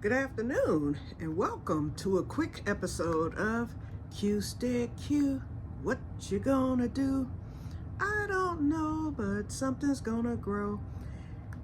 Good afternoon and welcome to a quick episode of Que-stead-Que. What you gonna do? I don't know, but something's gonna grow.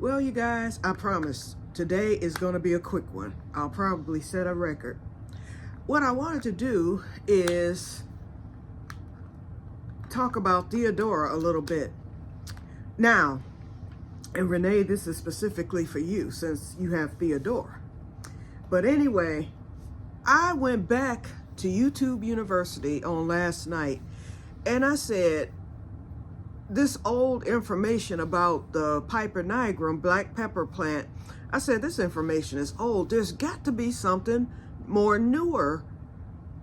Well, you guys, I promise today is gonna be a quick one. I'll probably set a record. What I wanted to do is talk about Theodora a little bit. Now, and Renee, this is specifically for you since you have Theodora. But anyway, I went back to YouTube University on last night and I said, this old information about the Piper nigrum black pepper plant, I said, this information is old. There's got to be something more newer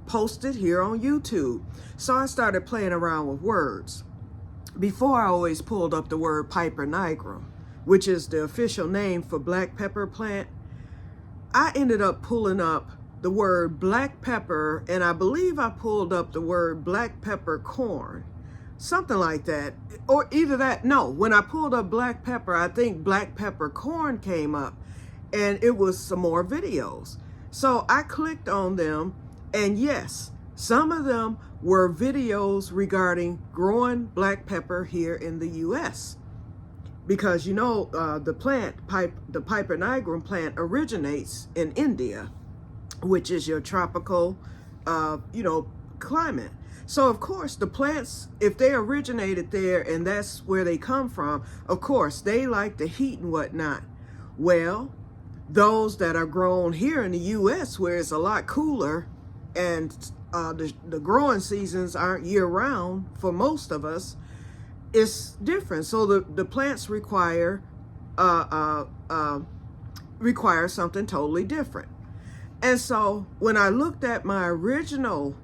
posted here on YouTube. So I started playing around with words. Before, I always pulled up the word Piper nigrum, which is the official name for black pepper plant. I ended up pulling up the word black pepper, and I believe I pulled up the word black pepper corn, something like that, or either that. No, when I pulled up black pepper, I think black pepper corn came up, and it was some more videos. So I clicked on them, and yes, some of them were videos regarding growing black pepper here in the U.S. Because, you know, the Piper nigrum plant originates in India, which is your tropical, climate. So, of course, the plants, if they originated there and that's where they come from, of course, they like the heat and whatnot. Well, those that are grown here in the U.S., where it's a lot cooler and the growing seasons aren't year-round for most of us, it's different. So the plants require something totally different. And so when I looked at my original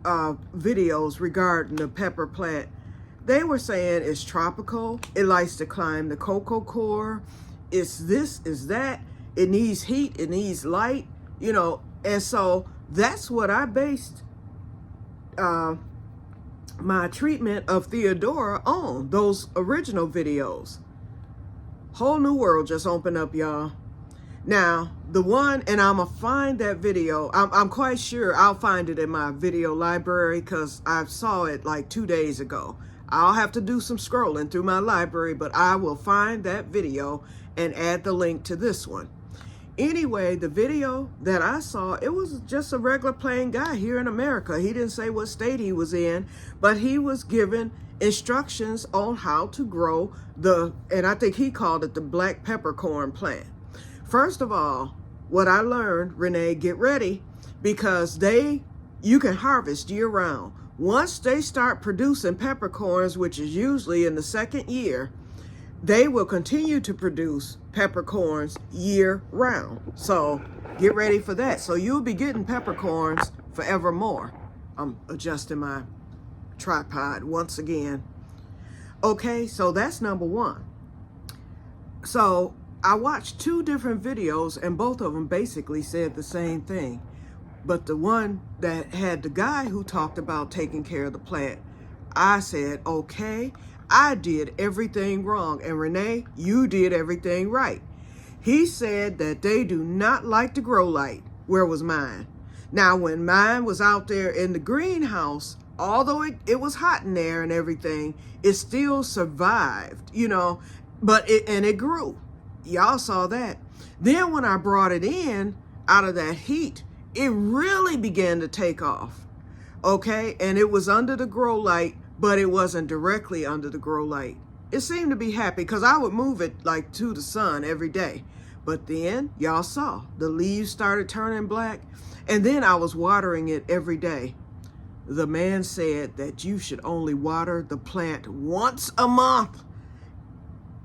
videos regarding the pepper plant, they were saying it's tropical, it likes to climb the cocoa core, it's this, it's that, it needs heat, it needs light, and so that's what I based my treatment of Theodora on, those original videos. Whole new world just opened up, y'all. Now, the one, and I'm gonna find that video. I'm quite sure I'll find it in my video library because I saw it like 2 days ago. I'll have to do some scrolling through my library, but I will find that video and add the link to this one. Anyway, the video that I saw, it was just a regular plain guy here in America. He didn't say what state he was in, but he was given instructions on how to grow and I think he called it the black peppercorn plant. First of all, what I learned, Renee, get ready, because you can harvest year round. Once they start producing peppercorns, which is usually in the second year, they will continue to produce peppercorns year round. So get ready for that. So you'll be getting peppercorns forevermore. I'm adjusting my tripod once again. Okay, so that's number one. So I watched 2 different videos and both of them basically said the same thing. But the one that had the guy who talked about taking care of the plant, I said, okay, I did everything wrong. And Renee, you did everything right. He said that they do not like to grow light. Where was mine? Now, when mine was out there in the greenhouse, although it was hot in there and everything, it still survived, but it grew. Y'all saw that. Then when I brought it in out of that heat, it really began to take off. Okay. And it was under the grow light, but it wasn't directly under the grow light. It seemed to be happy because I would move it like to the sun every day. But then y'all saw the leaves started turning black, and then I was watering it every day. The man said that you should only water the plant once a month.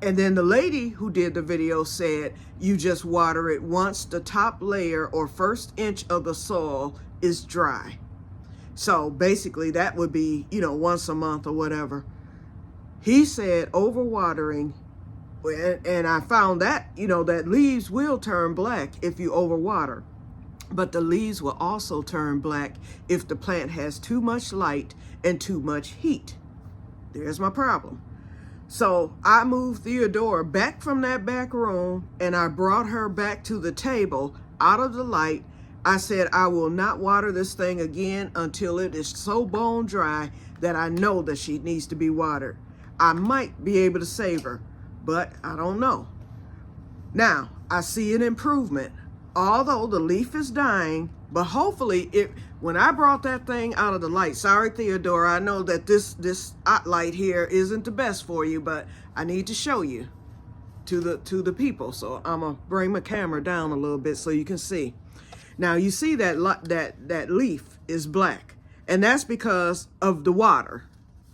And then the lady who did the video said you just water it once the top layer or first inch of the soil is dry. So basically that would be, once a month or whatever. He said overwatering, and I found that, that leaves will turn black if you overwater. But the leaves will also turn black if the plant has too much light and too much heat. There's my problem. So I moved Theodora back from that back room and I brought her back to the table out of the light. I said, I will not water this thing again until it is so bone dry that I know that she needs to be watered. I might be able to save her, but I don't know. Now, I see an improvement. Although the leaf is dying, but hopefully when I brought that thing out of the light, sorry, Theodora, I know that this light here isn't the best for you, but I need to show you to the people. So I'm gonna bring my camera down a little bit so you can see. Now you see that leaf is black, and that's because of the water.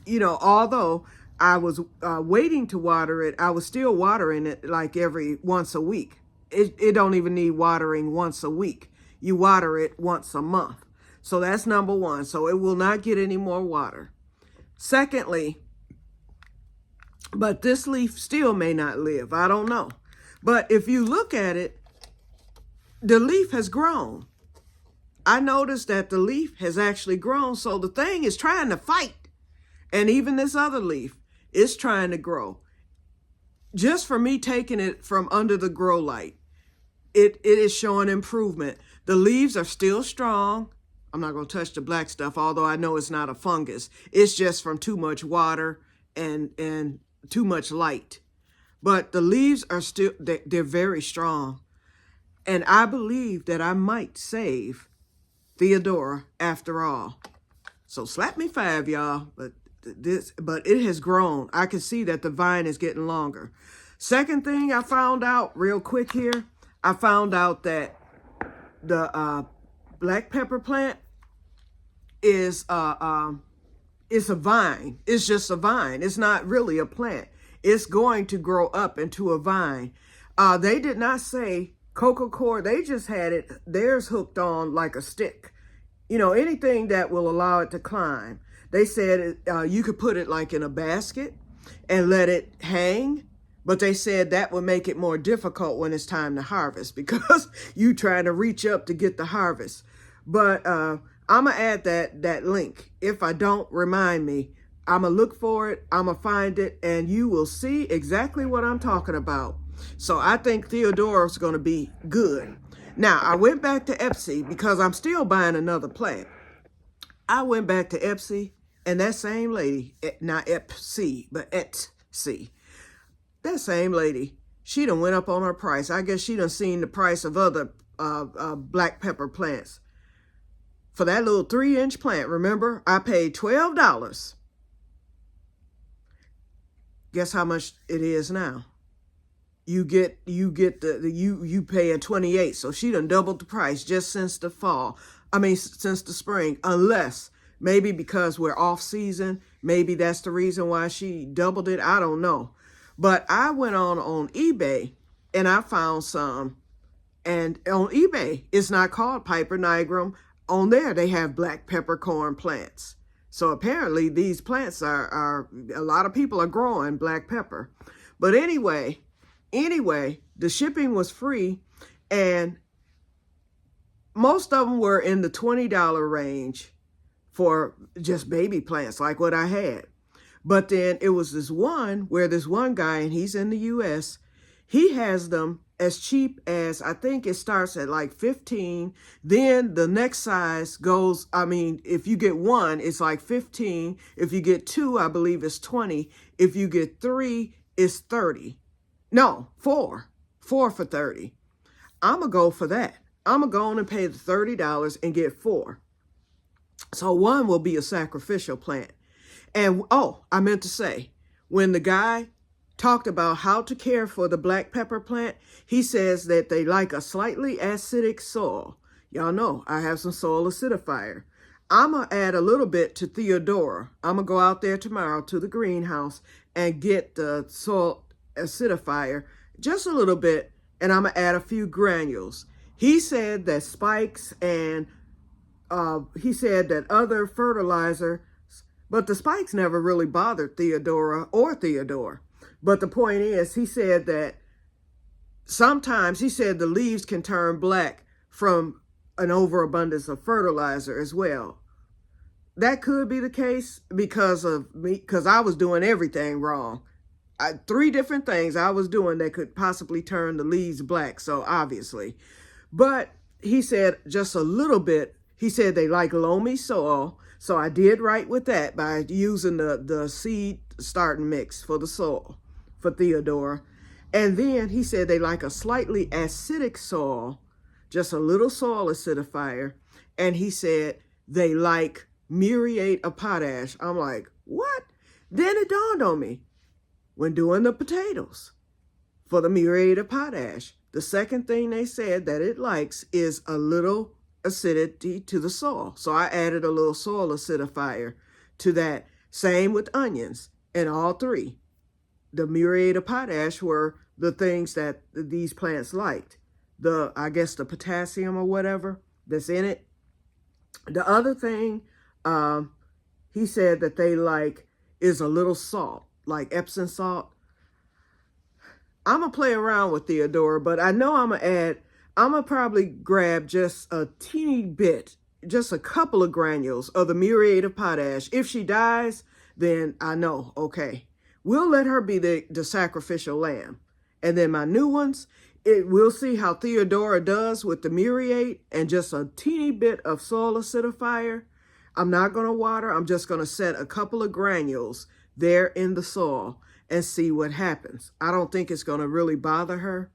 You know, although I was waiting to water it, I was still watering it like every once a week. It don't even need watering once a week. You water it once a month. So that's number one. So it will not get any more water. Secondly, but this leaf still may not live. I don't know. But if you look at it, the leaf has grown. I noticed that the leaf has actually grown. So the thing is trying to fight. And even this other leaf is trying to grow. Just for me taking it from under the grow light, it is showing improvement. The leaves are still strong. I'm not going to touch the black stuff, although I know it's not a fungus. It's just from too much water and too much light. But the leaves are still, they're very strong. And I believe that I might save Theodora after all. So slap me 5, y'all. But it has grown. I can see that the vine is getting longer. Second thing I found out real quick here, I found out that the black pepper plant is it's a vine. It's just a vine. It's not really a plant. It's going to grow up into a vine. They did not say coca cord. They just had theirs hooked on like a stick. You know, anything that will allow it to climb. They said you could put it like in a basket and let it hang. But they said that would make it more difficult when it's time to harvest because you trying to reach up to get the harvest. But I'm going to add that link. If I don't, remind me. I'm going to look for it. I'm going to find it. And you will see exactly what I'm talking about. So I think Theodora is going to be good. Now, I went back to Etsy because I'm still buying another plant. I went back to Etsy and that same lady, not Etsy, but Etsy. That same lady, she done went up on her price. I guess she done seen the price of other black pepper plants. For that little 3-inch plant, remember, I paid $12. Guess how much it is now? You paying $28. So she done doubled the price just since the fall. I mean, since the spring, unless maybe because we're off season, maybe that's the reason why she doubled it. I don't know. But I went on eBay and I found some. And on eBay, it's not called Piper nigrum. On there, they have black peppercorn plants. So apparently these plants are a lot of people are growing black pepper. But anyway, the shipping was free and most of them were in the $20 range for just baby plants like what I had. But then it was this one where this one guy, and he's in the U.S., he has them as cheap as, I think it starts at like 15. Then the next size goes, I mean, if you get one, it's like 15. If you get 2, I believe it's 20. If you get 3, it's 30. No, 4. 4 for 30. I'm going to go for that. I'm going to go on and pay the $30 and get 4. So one will be a sacrificial plant. And, oh, I meant to say, when the guy talked about how to care for the black pepper plant, he says that they like a slightly acidic soil. Y'all know I have some soil acidifier. I'm going to add a little bit to Theodora. I'm going to go out there tomorrow to the greenhouse and get the soil acidifier, just a little bit, and I'm going to add a few granules. He said that spikes and he said that other fertilizer, but the spikes never really bothered Theodora. But the point is, he said that sometimes, he said the leaves can turn black from an overabundance of fertilizer as well. That could be the case because of me, because I was doing everything wrong. 3 different things I was doing that could possibly turn the leaves black, so obviously. But he said just a little bit. He said they like loamy soil. So I did right with that by using the seed starting mix for the soil for Theodora. And then he said they like a slightly acidic soil, just a little soil acidifier. And he said they like muriate of potash. I'm like, what? Then it dawned on me when doing the potatoes for the muriate of potash. The second thing they said that it likes is a little acidity to the soil. So I added a little soil acidifier to that. Same with onions, and all three. The muriate of potash were the things that these plants liked. I guess the potassium or whatever that's in it. The other thing he said that they like is a little salt, like Epsom salt. I'm going to play around with Theodora, but I know I'm going to probably grab just a teeny bit, just a couple of granules of the muriate of potash. If she dies, then I know, okay, we'll let her be the sacrificial lamb. And then my new ones, we'll see how Theodora does with the muriate and just a teeny bit of soil acidifier. I'm not going to water. I'm just going to set a couple of granules there in the soil and see what happens. I don't think it's going to really bother her.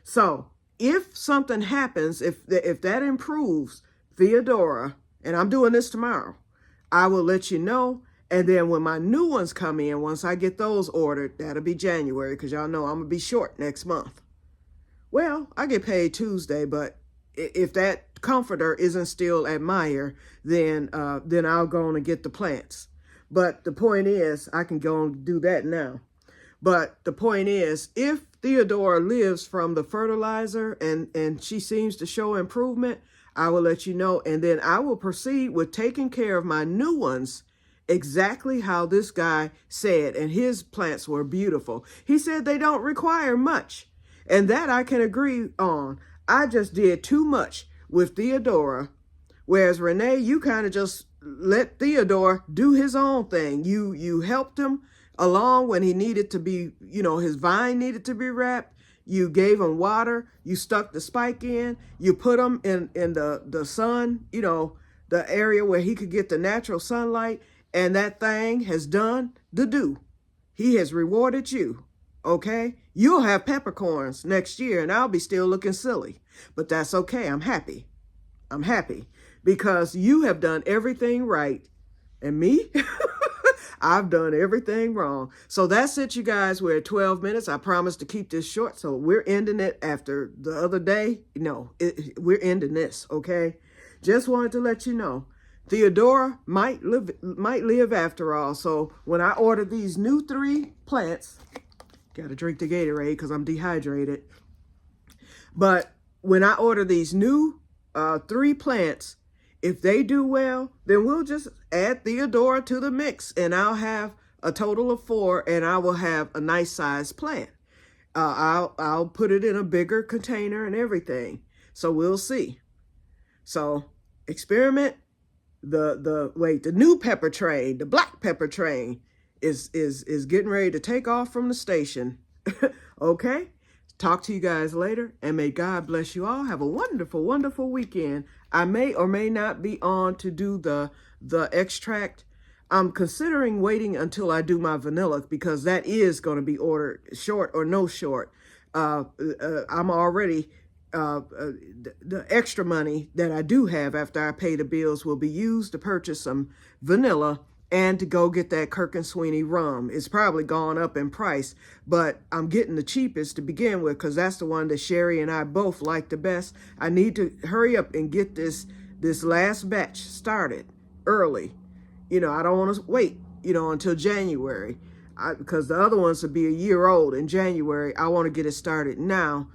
So if something happens, if that improves Theodora, and I'm doing this tomorrow, I will let you know. And then when my new ones come in, once I get those ordered, that'll be January, because y'all know I'm going to be short next month. Well, I get paid Tuesday, but if that comforter isn't still at Meyer, then I'll go on and get the plants. But the point is, I can go and do that now. But the point is, if Theodora lives from the fertilizer and she seems to show improvement, I will let you know. And then I will proceed with taking care of my new ones exactly how this guy said. And his plants were beautiful. He said they don't require much. And that I can agree on. I just did too much with Theodora. Whereas Renee, you kind of just let Theodore do his own thing. You helped him along when he needed to be, his vine needed to be wrapped. You gave him water. You stuck the spike in. You put him in the sun, the area where he could get the natural sunlight. And that thing has done the do. He has rewarded you. Okay? You'll have peppercorns next year and I'll be still looking silly. But that's okay. I'm happy. I'm happy because you have done everything right. And me? I've done everything wrong. So that's it, you guys. We're at 12 minutes. I promised to keep this short. So we're ending it after the other day. No, we're ending this, okay? Just wanted to let you know. Theodora might live after all. So when I order these new 3 plants, got to drink the Gatorade because I'm dehydrated. But when I order these new 3 plants, if they do well, then we'll just add Theodora to the mix and I'll have a total of 4 and I will have a nice sized plant. I'll put it in a bigger container and everything. So we'll see. So experiment. The new pepper train, the black pepper train is getting ready to take off from the station. Okay? Talk to you guys later, and may God bless you all. Have a wonderful, wonderful weekend. I may or may not be on to do the extract. I'm considering waiting until I do my vanilla because that is going to be ordered short or no short. I'm already, the extra money that I do have after I pay the bills will be used to purchase some vanilla and to go get that Kirk and Sweeney rum. It's probably gone up in price, but I'm getting the cheapest to begin with because that's the one that Sherry and I both like the best. I need to hurry up and get this last batch started early. I don't want to wait, until January because the other ones will be a year old in January. I want to get it started now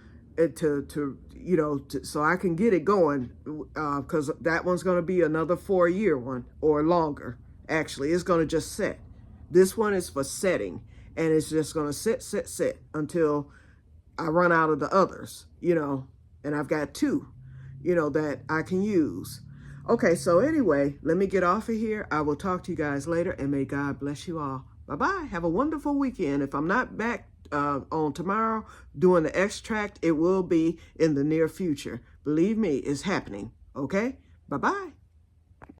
so I can get it going because that one's going to be another 4-year one or longer. Actually, it's going to just set. This one is for setting, and it's just going to sit until I run out of the others, and I've got 2, that I can use. Okay, so anyway, let me get off of here. I will talk to you guys later, and may God bless you all. Bye-bye. Have a wonderful weekend. If I'm not back on tomorrow doing the extract. It will be in the near future. Believe me, it's happening. Okay? Bye-bye.